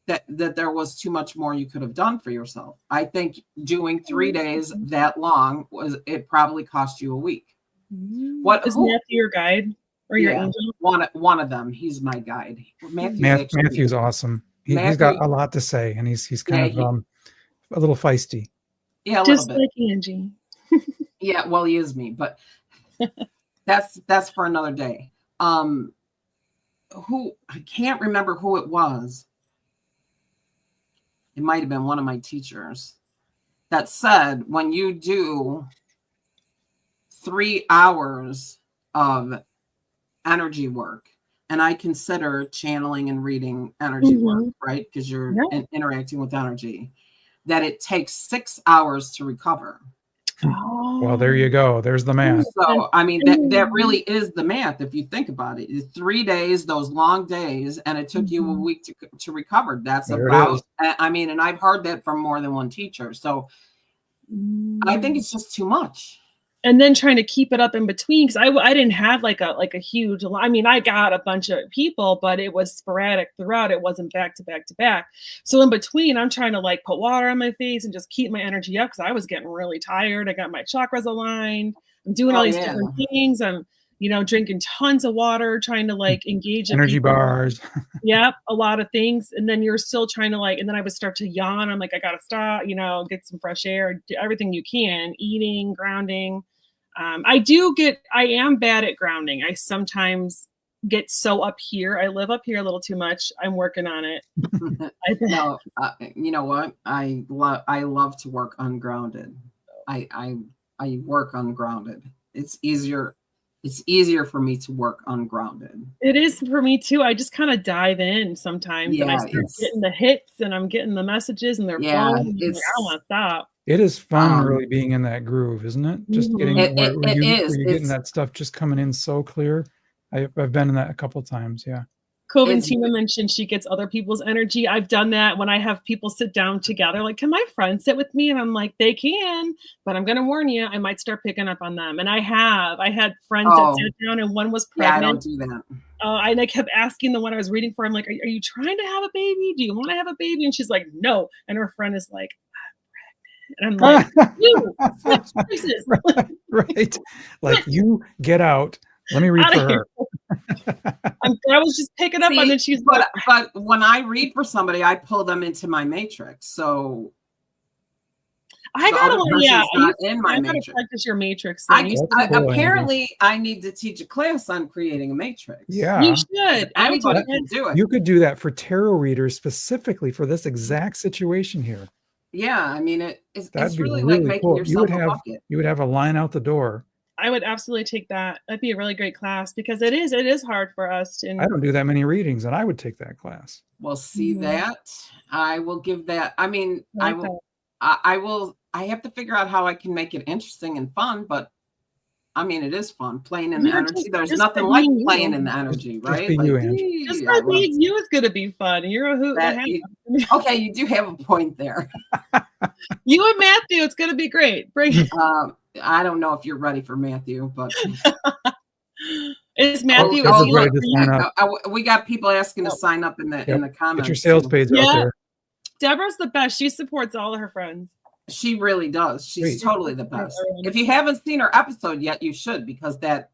that there was too much more you could have done for yourself. I think doing 3 days that long it probably cost you a week. What is Matthew your guide or your angel? One of them. He's my guide. Matthew's awesome. He's got a lot to say, and he's kind of a little feisty. Yeah, just like Angie. Yeah, well, he is me, but that's for another day. Who, I can't remember who it was. It might have been one of my teachers that said, when you do 3 hours of energy work, and I consider channeling and reading energy work, right? Because you're interacting with energy, that it takes 6 hours to recover. Oh. Well, there you go. There's the math. So, I mean, that really is the math. If you think about it, it's 3 days, those long days, and it took you a week to recover. That's about, I mean, and I've heard that from more than one teacher. So I think it's just too much. And then trying to keep it up in between, because I didn't have like a huge, I mean, I got a bunch of people, but it was sporadic throughout. It wasn't back to back to back. So in between, I'm trying to like put water on my face and just keep my energy up, because I was getting really tired. I got my chakras aligned. I'm doing all these different things. I'm, you know, drinking tons of water, trying to like engage energy bars. Yep, a lot of things. And then you're still trying to like, and then I would start to yawn. I'm like, I gotta stop, you know, get some fresh air, do everything you can, eating, grounding. I am bad at grounding. I sometimes get so up here. I live up here a little too much. I'm working on it. No, you know what? I love to work ungrounded. I work ungrounded. It's easier for me to work ungrounded. It is for me too. I just kind of dive in sometimes, and I start getting the hits, and I'm getting the messages, and they're flowing. And like, I don't want to stop. It is fun, really being in that groove, isn't it? Just getting where you're getting that stuff just coming in so clear. I've been in that a couple times. Yeah. Coventina mentioned she gets other people's energy. I've done that when I have people sit down together. Like, can my friend sit with me? And I'm like, they can, but I'm going to warn you, I might start picking up on them. And I had friends that sat down, and one was pregnant. Yeah, I don't do that. And I kept asking the one I was reading for, I'm like, are you trying to have a baby? Do you want to have a baby? And she's like, no. And her friend is like, and I'm like, you right. Like, you get out. Let me read for her. I was just picking up on it. She's but when I read for somebody, I pull them into my matrix. So I gotta in my matrix. Practice your matrix. Apparently, I need to teach a class on creating a matrix. Yeah, you should. Anybody can do it. You could do that for tarot readers specifically for this exact situation here. Yeah, I mean, it's really like making cool. yourself a bucket. You would have a line out the door I would absolutely take that. That'd be a really great class because it is hard for us to. I don't do that many readings, and I would take that class. Well, see Mhm. that I will give that. I mean, I I like will. I will. I have to figure out how I can make it interesting and fun, but I mean, it is fun playing in the Yeah, energy. There's just nothing by like being playing you. in the energy, Just right? be Like, you, Angie. Just gee, by I love being you is going to be fun. You're a hoot and a that. half. Okay, you do have a point there. You and Matthew, it's going to be great. Bring I don't know if you're ready for Matthew, but is Matthew? Oh, Is he ready like to sign up. we got people asking to Oh. sign up in the Get comments. your sales too. page out Yeah. there. Deborah's the best. She supports all of her friends. She really does. She's Great. totally the best. If you haven't seen her episode yet, you should, because that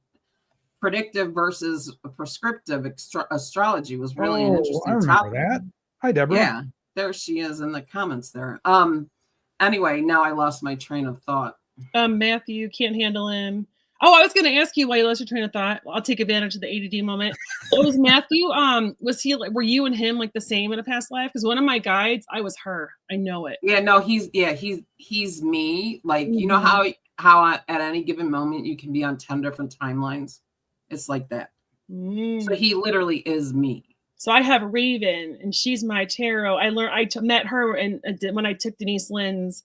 predictive versus prescriptive astrology was really an interesting I remember topic. that. Hi, Deborah. Yeah, there she is in the comments there. Anyway, now I lost my train of thought. Matthew can't handle him. Oh, I was going to ask you why you lost your train of thought. I'll take advantage of the ADD moment. Was Matthew? Was he like? Were you and him like the same in a past life? Because one of my guides, I was her. I know it. Yeah, no, he's me. Like, you know how at any given moment you can be on 10 different timelines. It's like that. So he literally is me. So I have Raven, and she's my tarot. I met her and when I took Denise Lynn's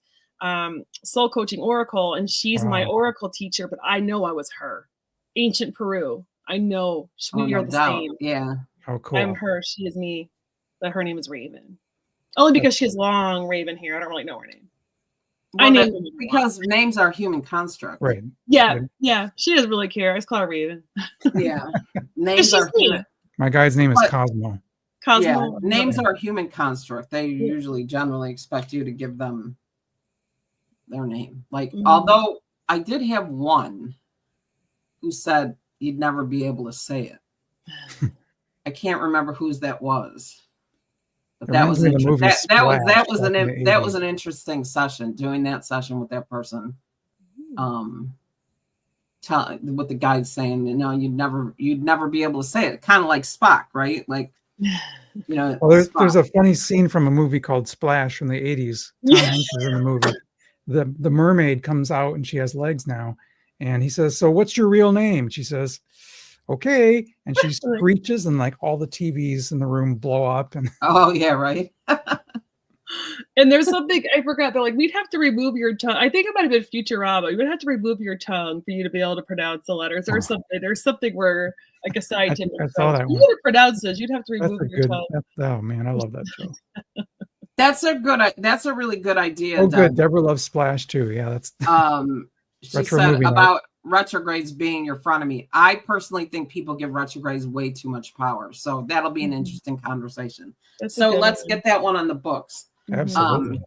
soul coaching oracle, and she's my oracle teacher. But I know I was her. Ancient Peru. I know we are the same. Yeah. Oh, cool. I'm her. She is me. But her name is Raven. Only because she has long raven hair. I don't really know her name. Well, because names are human construct. Right. Yeah. Yeah. She doesn't really care. I just call her Raven. Yeah. Names are human. My guy's name is Cosmo. Cosmo. Yeah. Names are human construct. They usually generally expect you to give them their name. Like, although I did have one who said you'd never be able to say it. I can't remember whose that was. But that was that was an interesting session. Doing that session with that person, with the guide saying, you know, you'd never be able to say it. Kind of like Spock, right? Like, you know. Well, there's a funny scene from a movie called Splash from the 80s. Tom Hanks is in the movie. The mermaid comes out and she has legs now, and he says, "So what's your real name?" She says, "Okay," and she screeches, and like all the TVs in the room blow up. And oh yeah, right. And there's something I forgot. They're like, we'd have to remove your tongue. I think it might have been Futurama. You would have to remove your tongue for you to be able to pronounce the letters or something. There's something where like a scientific. I saw that you one. would have pronounced this. You'd have to remove your tongue. Oh man, I love that show. That's a really good idea. Oh, good. Deborah loves Splash too. Yeah, that's. She said about retrogrades being your frenemy. I personally think people give retrogrades way too much power. So that'll be an interesting conversation. So let's get that one on the books. Absolutely.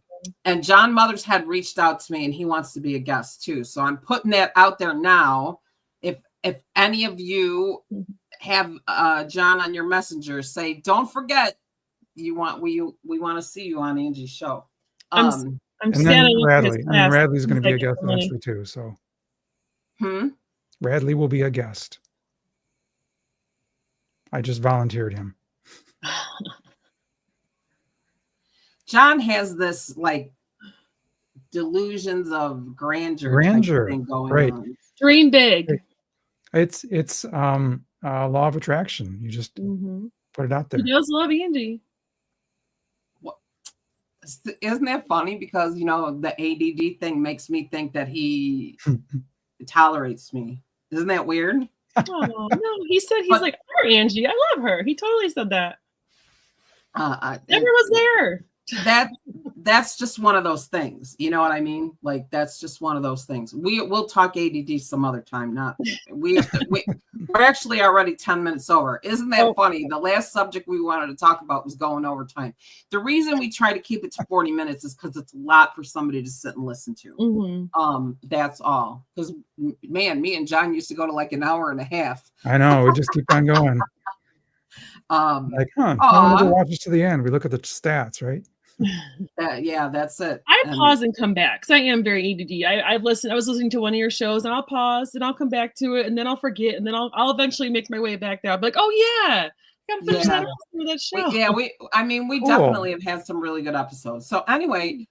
And John Mothers had reached out to me and he wants to be a guest too. So I'm putting that out there now. If any of you have John on your messenger, say, don't forget we want to see you on Angie's show. I'm standing Radley. I mean, Radley's going to be a guest eventually too. So Radley will be a guest. I just volunteered him. John has this like delusions of grandeur thing going on. Dream big. It's law of attraction. You just put it out there. He does love Angie. Isn't that funny? Because you know the ADD thing makes me think that he tolerates me. Isn't that weird? Oh no, he said he's like, oh, Angie, I love her. He totally said that. Deborah was there. That's just one of those things. You know what I mean? Like that's just one of those things. We'll talk ADD some other time. We're actually already 10 minutes over. Isn't that funny? The last subject we wanted to talk about was going over time. The reason we try to keep it to 40 minutes is because it's a lot for somebody to sit and listen to. That's all. Because man, me and John used to go to like an hour and a half. I know. We just keep on going. I'm gonna go watch this to the end. We look at the stats, right? Yeah, that's it. I pause and come back because I am very ADD. I was listening to one of your shows, and I'll pause and I'll come back to it, and then I'll forget, and then I'll eventually make my way back there. I'll be like, oh yeah, gotta finish that show. We definitely have had some really good episodes. So anyway,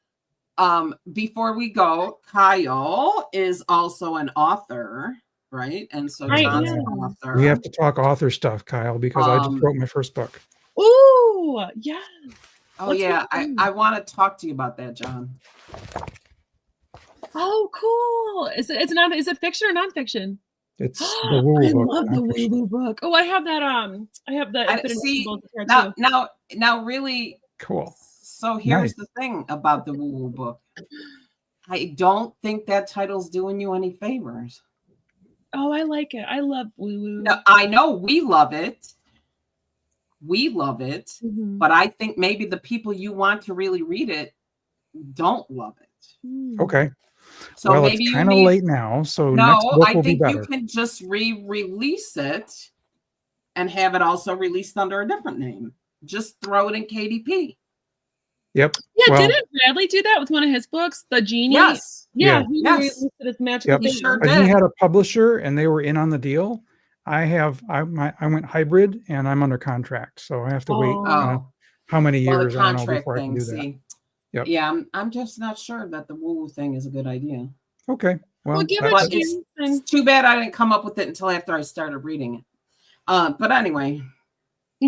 before we go, Kyle is also an author. right? And so Right, John's yeah. an author. We have to talk author stuff, Kyle, because I just wrote my first book. Ooh, yeah. Oh yeah, I want to talk to you about that, John. Oh, cool. Is it fiction or nonfiction? It's the woo I book. love the woo book. Oh, I have that. I have the See, too. now, really cool. So here's the thing about the woo book. I don't think that title's doing you any favors. Oh, I like it. I love woo. No, I know we love it. We love it, Mm-hmm. but I think maybe the people you want to really read it don't love it. Okay. So well, maybe it's kind of late now, so no, next book I will be think better. you can just re-release it and have it also released under a different name. Just throw it in KDP. Yep. Yeah, well, didn't Bradley do that with one of his books, The Genie? Yes. Yeah, he released it as magical. He sure but did. he had a publisher, and they were in on the deal. I went hybrid, and I'm under contract, so I have to wait. How many years? I don't know before I can do that. Yep. Yeah, I'm just not sure that the woo thing is a good idea. Okay. Well, give it a chance. It's too bad I didn't come up with it until after I started reading it. But anyway,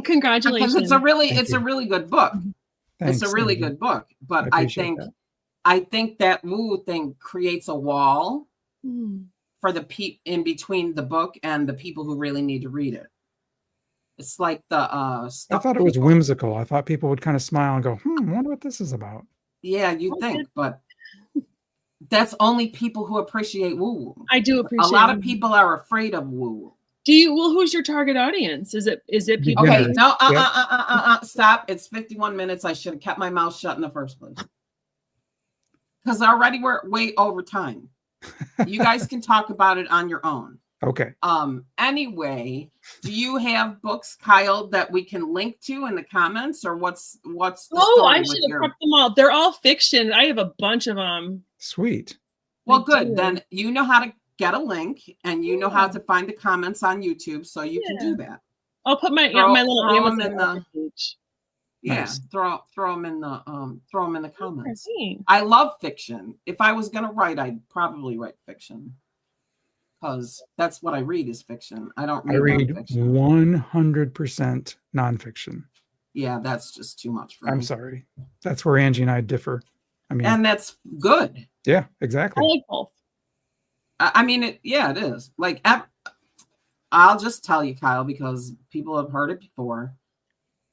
congratulations. Because it's a really good book. Thanks, it's a really good book. But I think that woo thing creates a wall for the in between the book and the people who really need to read it. It's like the I thought it was whimsical. I thought people would kind of smile and go, wonder what this is about. Yeah, you think, but that's only people who appreciate woo. I do appreciate a lot of people are afraid of woo. Who's your target audience? Is it people? Okay, no, stop. It's 51 minutes. I should have kept my mouth shut in the first place. Because already we're way over time. You guys can talk about it on your own. Okay. Anyway, do you have books, Kyle, that we can link to in the comments, or what's the story? I should have prepped them all. They're all fiction. I have a bunch of them. Sweet. Well, good. Then you know how to get a link, and you know how to find the comments on YouTube, so you can do that. I'll put my little Amazon in the page. Yeah, nice. throw them in the comments. I love fiction. If I was gonna write, I'd probably write fiction. Because that's what I read is fiction. I don't read nonfiction. 100% nonfiction. Yeah, that's just too much for me. I'm sorry. That's where Angie and I differ. And that's good. Yeah, exactly. I like both. it is. Like, I'll just tell you, Kyle, because people have heard it before.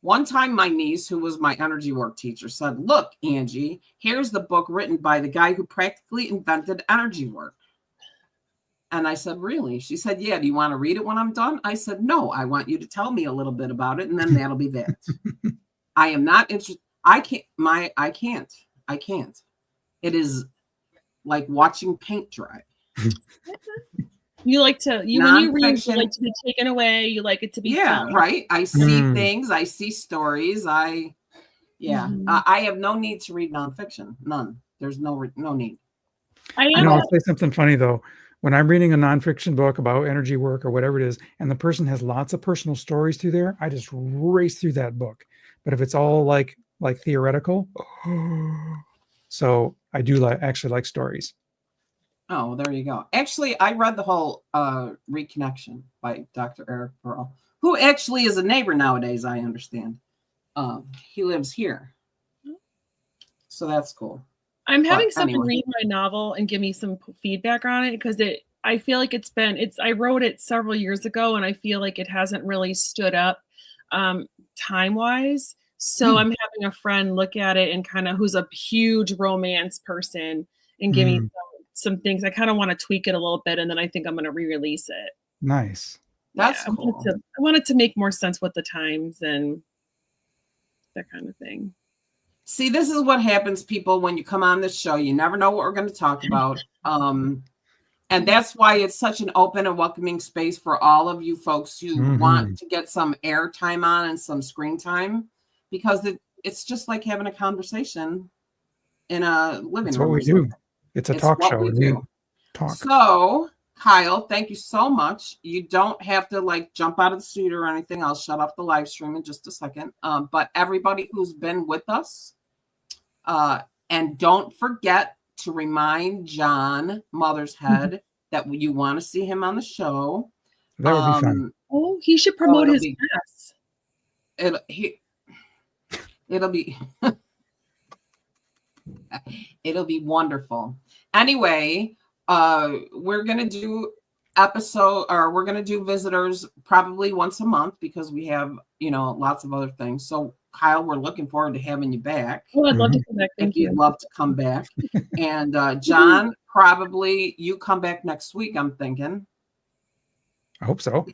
One time my niece, who was my energy work teacher, said, "Look, Angie, here's the book written by the guy who practically invented energy work." And I said, "Really?" She said, "Yeah, do you want to read it when I'm done?" I said, "No, I want you to tell me a little bit about it, and then that'll be that." I am not interested. I can't. It is like watching paint dry. You like to, when you read, you like to be taken away. You like it to be fun. Right. I see things. I see stories. I have no need to read nonfiction. None. There's no need. I'll say something funny though. When I'm reading a nonfiction book about energy work or whatever it is, and the person has lots of personal stories through there, I just race through that book. But if it's all like theoretical, so I do actually like stories. Oh, there you go. Actually, I read the whole Reconnection by Dr. Eric Pearl, who actually is a neighbor nowadays, I understand. He lives here. So that's cool. I'm having someone read my novel and give me some feedback on it because I feel like I wrote it several years ago and I feel like it hasn't really stood up time-wise. So I'm having a friend look at it and kind of who's a huge romance person and give me some things. I kind of want to tweak it a little bit and then I think I'm going to re-release it. Nice. That's cool. I want it to make more sense with the times and that kind of thing. See, this is what happens, people, when you come on this show. You never know what we're going to talk about. And that's why it's such an open and welcoming space for all of you folks who want to get some air time on and some screen time, because it's just like having a conversation in a living room. That's what we do. It's a talk show. We do. Talk. So, Kyle, thank you so much. You don't have to jump out of the studio or anything. I'll shut off the live stream in just a second. But everybody who's been with us, and don't forget to remind John Mothershead that you want to see him on the show. That would be fun. Oh, he should promote his class. It'll be it'll be wonderful. Anyway, we're gonna do we're gonna do visitors probably once a month because we have lots of other things. So Kyle, we're looking forward to having you back. Oh, I'd love to come back. Thank you. You'd love to come back. And John, probably you come back next week, I'm thinking. I hope so.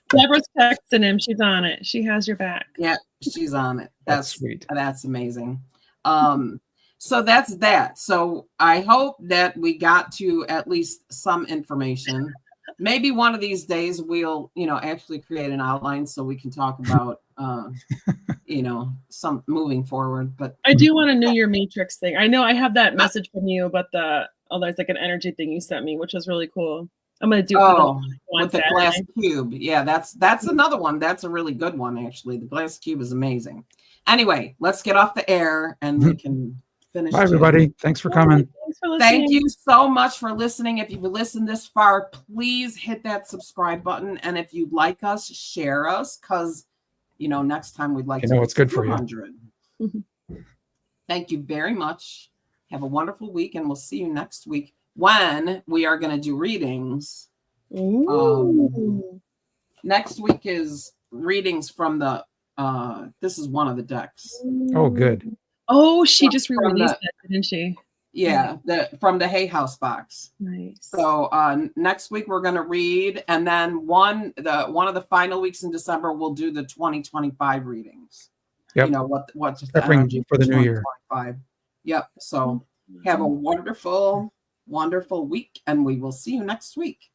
Deborah's texting him. She's on it. She has your back. Yeah, she's on it. That's sweet. That's amazing. So that's that. So I hope that we got to at least some information. Maybe one of these days we'll, actually create an outline so we can talk about, some moving forward. But I do want to know your matrix thing. I know I have that message from you about there's like an energy thing you sent me, which was really cool. I'm gonna do with the glass cube. Yeah, that's another one. That's a really good one, actually. The glass cube is amazing. Anyway, let's get off the air and we can finish. Bye, everybody. Thanks for coming. Thanks for listening. Thank you so much for listening. If you've listened this far, please hit that subscribe button. And if you'd like us, share us, because next time we'd like to know what's good for you. Thank you very much. Have a wonderful week, and we'll see you next week when we are going to do readings. Next week is readings from the this is one of the decks. Oh, good. Oh, she just released that, didn't she? Yeah, from the Hay House box. Nice. So next week we're going to read, and then one of the final weeks in December we'll do the 2025 readings. Yep. What's the energy for the new year. Yep. So have a wonderful week, and we will see you next week.